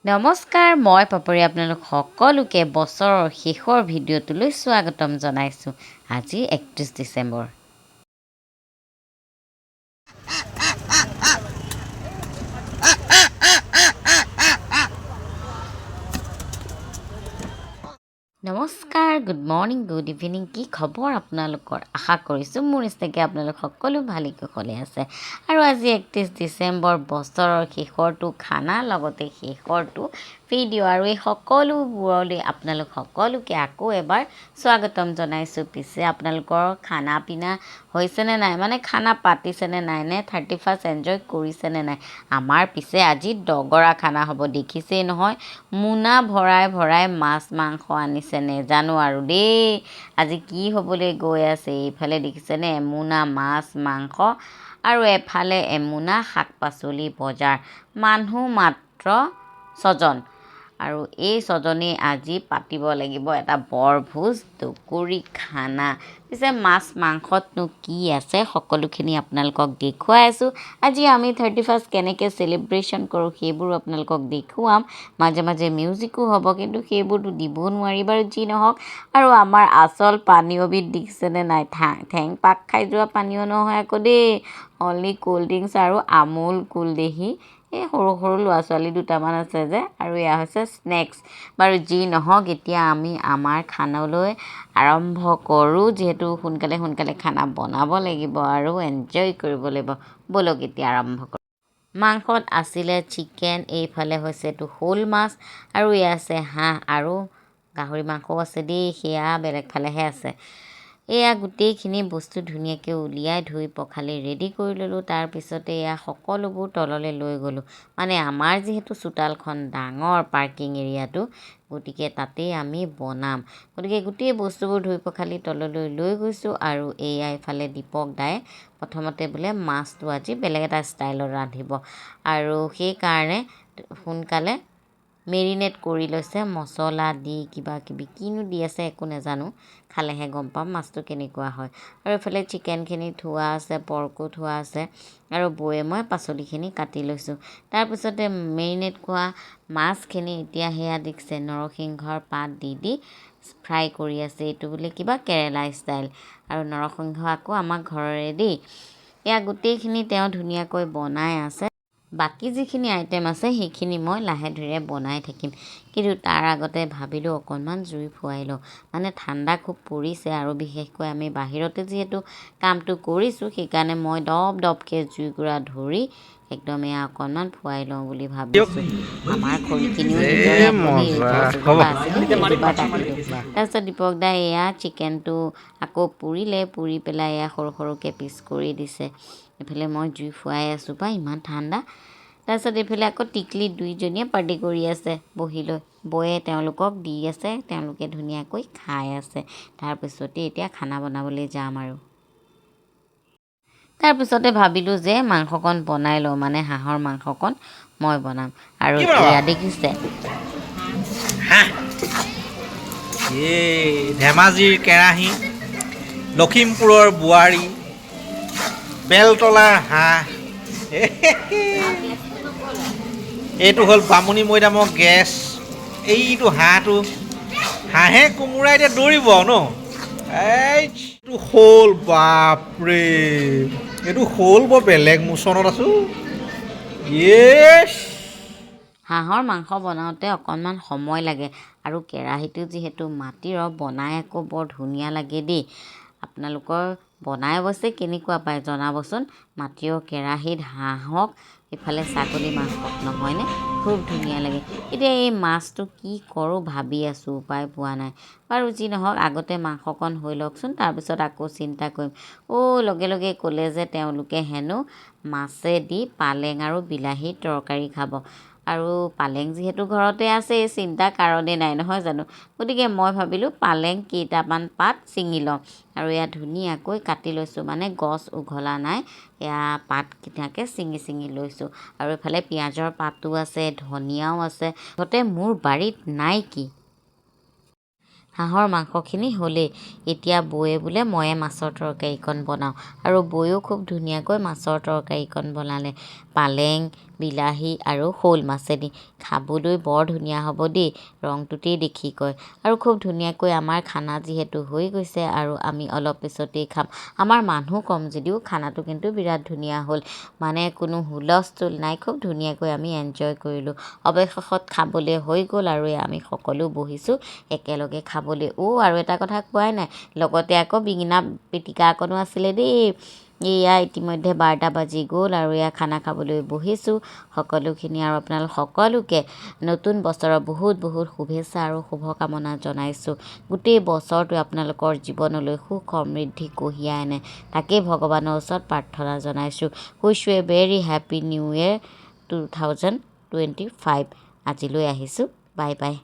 নমস্কাৰ, মই পাপৰি আপোনালোক সকলোকে বছৰৰ শেষৰ ভিডিঅ'টোলৈ স্বাগতম জনাইছোঁ। আজি 31 ডিচেম্বৰ। নমস্কাৰ, গুড মৰ্ণিং, গুড ইভিনিং। কি খবৰ আপোনালোকৰ? আশা কৰিছোঁ মোৰ নিচিনাকৈ আপোনালোক সকলো ভালে কুশলে আছে। আৰু আজি 31 ডিচেম্বৰ, বছৰৰ শেষৰটো খানা, লগতে শেষৰটো ভিডিঅ'। আৰু এই সকলোবোৰলৈ আপোনালোক সকলোকে আকৌ এবাৰ স্বাগতম জনাইছোঁ। পিছে আপোনালোকৰ খানা পিনা হৈছেনে নাই, মানে খানা পাতিছেনে নাই, নে 31st এনজয় কৰিছেনে নাই? আমাৰ পিছে আজি দগৰা খানা হ'ব, দেখিছেই নহয়। মোনা ভৰাই ভৰাই মাছ মাংস আনিছে, নেজানো আৰু দেই আজি কি হ'বলৈ গৈ আছে। এইফালে দেখিছেনে এমোনা মাছ মাংস আৰু এফালে এমোনা শাক পাচলি বজাৰ। মানুহ মাত্ৰ 6জন, আৰু এই 6জনেই আজি পাতিব লাগিব এটা বৰভোজ দগৰি খানা। পিছে মাছ মাংসতনো কি আছে সকলোখিনি আপোনালোকক দেখুৱাই আছোঁ। আজি আমি 31st কেনেকৈ চেলিব্ৰেশ্যন কৰোঁ সেইবোৰো আপোনালোকক দেখুৱাম। মাজে মাজে মিউজিকো হ'ব, কিন্তু সেইবোৰতো দিব নোৱাৰি বাৰু, যি নহওক। আৰু আমাৰ আচল পানীয়বিধ দেখিছেনে নাই, ঠেং পাক খাই যোৱা পানীয় নহয় আকৌ দেই, অনলি ক'ল্ড ড্ৰিংকছ আৰু আমুল কুল দেহি। এই সৰু সৰু ল'ৰা ছোৱালী দুটামান আছে যে, আৰু এয়া হৈছে স্নেক্স। বাৰু যি নহওক, এতিয়া আমি আমাৰ খানালৈ আৰম্ভ কৰোঁ, যিহেতু সোনকালে সোনকালে খানা বনাব লাগিব আৰু এনজয় কৰিব লাগিব। ব'লক এতিয়া আৰম্ভ কৰোঁ। মাংসত আছিলে চিকেন, এইফালে হৈছে এইটো শ'ল মাছ, আৰু এয়া আছে হাঁহ, আৰু গাহৰি মাংসও আছে দেই, সেয়া বেলেগ ফালেহে আছে। এয়া গোটেইখিনি বস্তু ধুনীয়াকৈ উলিয়াই ধুই পখালি ৰেডি কৰি ল'লোঁ। তাৰপিছতে এয়া সকলোবোৰ তললৈ লৈ গ'লোঁ, মানে আমাৰ যিহেতু চোতালখন ডাঙৰ, পাৰ্কিং এৰিয়াটো, গতিকে তাতেই আমি বনাম। গতিকে গোটেই বস্তুবোৰ ধুই পখালি তললৈ লৈ গৈছোঁ। আৰু এয়া এইফালে দীপক দায়ে প্ৰথমতে বোলে মাছটো আজি বেলেগ এটা ষ্টাইলত ৰান্ধিব, আৰু সেইকাৰণে সোনকালে মেৰিনেট কৰি লৈছে মছলা দি, কিবা কিবি কিনো দি আছে একো নাজানো, খালেহে গম পাম মাছটো কেনেকুৱা হয়। আৰু এইফালে চিকেনখিনি থোৱা আছে, পৰ্কো থোৱা আছে, আৰু বৌয়ে মই পাচলিখিনি কাটি লৈছোঁ। তাৰপিছতে মেৰিনেট কৰা মাছখিনি এতিয়া সেয়া দেখিছে নৰসিংহৰ পাত দি দি ফ্ৰাই কৰি আছে। এইটো বোলে কিবা কেৰেলা ষ্টাইল, আৰু নৰসিংহ আকৌ আমাৰ ঘৰৰে দেই। এয়া গোটেইখিনি তেওঁ ধুনীয়াকৈ বনাই আছে। বাকী যিখিনি আইটেম আছে সেইখিনি মই লাহে ধীৰে বনাই থাকিম, কিন্তু তাৰ আগতে ভাবিলোঁ অকণমান জুই ফুৱাই লওঁ, মানে ঠাণ্ডা খুব পৰিছে, আৰু বিশেষকৈ আমি বাহিৰতে যিহেতু কামটো কৰিছোঁ, সেইকাৰণে মই দপ দপকৈ জুইকুৰা ধৰি একদম এয়া অকণমান ফুৱাই লওঁ বুলি ভাবিছোঁ। আমাৰ খৰিখিনিও নিজৰে আপুনি এজোপা আছিলে, সেইজোপা কাটি দিওঁ। তাৰপিছত দীপক দাই এয়া চিকেনটো আকৌ পুৰিলে, পুৰি পেলাই এয়া সৰু সৰুকৈ পিচ কৰি দিছে। এইফালে মই জুই ফুৱাই আছোঁ বা ইমান ঠাণ্ডা। তাৰপিছত এইফালে আকৌ টিকলি দুইজনীয়ে পাৰ্টি কৰি আছে বহি লৈ, বৌয়ে তেওঁলোকক দি আছে, তেওঁলোকে ধুনীয়াকৈ খাই আছে। তাৰপিছতে এতিয়া খানা বনাবলৈ যাম। আৰু তাৰপিছতে ভাবিলোঁ যে মাংসকণ বনাই লওঁ, মানে হাঁহৰ মাংসকণ মই বনাম। আৰু এয়া দেখিছে ধেমাজিৰ কেৰাহী, লখিমপুৰৰ বোৱাৰী, বেলতলাৰ হাঁহ, এইটো হ'ল বামুণী মৈদামৰ গেছ, এইটো হাঁহটো, হাঁহে কোমোৰা এতিয়া দৌৰিব ন। এইটো শ'ল, বাপৰে, এইটো শ'ল, বৰ বেলেগ মোচনত আছোঁ। হাঁহৰ মাংস বনাওঁতে অকণমান সময় লাগে, আৰু কেৰাহীটো যিহেতু মাটিৰ, বনাই আকৌ বৰ ধুনীয়া লাগে দেই। আপোনালোকৰ বনাই অৱশ্যে কেনেকুৱা পায় জনাবচোন। মাটিৰ কেৰাহীত হাঁহক, এইফালে ছাগলী মাংসক, নহয়নে? খুব ধুনীয়া লাগে। এতিয়া এই মাছটো কি কৰোঁ ভাবি আছোঁ, উপায় পোৱা নাই। বাৰু যি নহওক, আগতে মাংসকণ হৈ লওকচোন, তাৰপিছত আকৌ চিন্তা কৰিম। লগে লগে ক'লে যে তেওঁলোকে হেনো মাছেদি পালেং আৰু বিলাহীৰ তৰকাৰী খাব, আৰু পালেং যিহেতু ঘৰতে আছে, চিন্তা কাৰণেই নাই, নহয় জানো। গতিকে মই ভাবিলোঁ পালেং কেইটামান পাত ছিঙি লওঁ, আৰু এয়া ধুনীয়াকৈ কাটি লৈছোঁ, মানে গছ উঘলা নাই, এয়া পাতকেইটাকে ছিঙি ছিঙি লৈছোঁ। আৰু এইফালে পিঁয়াজৰ পাতো আছে, ধনিয়াও আছে, মুঠতে মোৰ বাৰীত নাই কি। হাঁহৰ মাংসখিনি হ'লেই, এতিয়া বৌয়ে বোলে ময়ে মাছৰ তৰকাৰীকণ বনাওঁ, আৰু বৌয়েও খুব ধুনীয়াকৈ মাছৰ তৰকাৰীকণ বনালে। পালেং, বিলাহী আৰু শ'ল মাছেদি খাবলৈ বৰ ধুনীয়া হ'ব দেই, ৰংটোতেই দেখি কয়। আৰু খুব ধুনীয়াকৈ আমাৰ খানা যিহেতু হৈ গৈছে আৰু আমি অলপ পিছতেই খাম। আমাৰ মানুহ কম যদিও খানাটো কিন্তু বিৰাট ধুনীয়া হ'ল, মানে কোনো হুলস্থুল নাই, খুব ধুনীয়াকৈ আমি এনজয় কৰিলোঁ। অৱশেষত খাবলৈ হৈ গ'ল আৰু আমি সকলো বহিছোঁ একেলগে খাবলৈ। আৰু এটা কথা কোৱাই নাই, লগতে আকৌ বেঙেনা পিটিকা অকণো আছিলে দেই। এয়া ইতিমধ্যে 12টা বাজি গ'ল আৰু এয়া খানা খাবলৈ বহিছোঁ সকলোখিনি। আৰু আপোনালোক সকলোকে নতুন বছৰৰ বহুত বহুত শুভেচ্ছা আৰু শুভকামনা জনাইছোঁ। গোটেই বছৰটোৱে আপোনালোকৰ জীৱনলৈ সুখ সমৃদ্ধি কঢ়িয়াই আনে, তাকেই ভগৱানৰ ওচৰত প্ৰাৰ্থনা জনাইছোঁ। Wish U A very happy new year 2025। আজিলৈ আহিছোঁ, বাই বাই।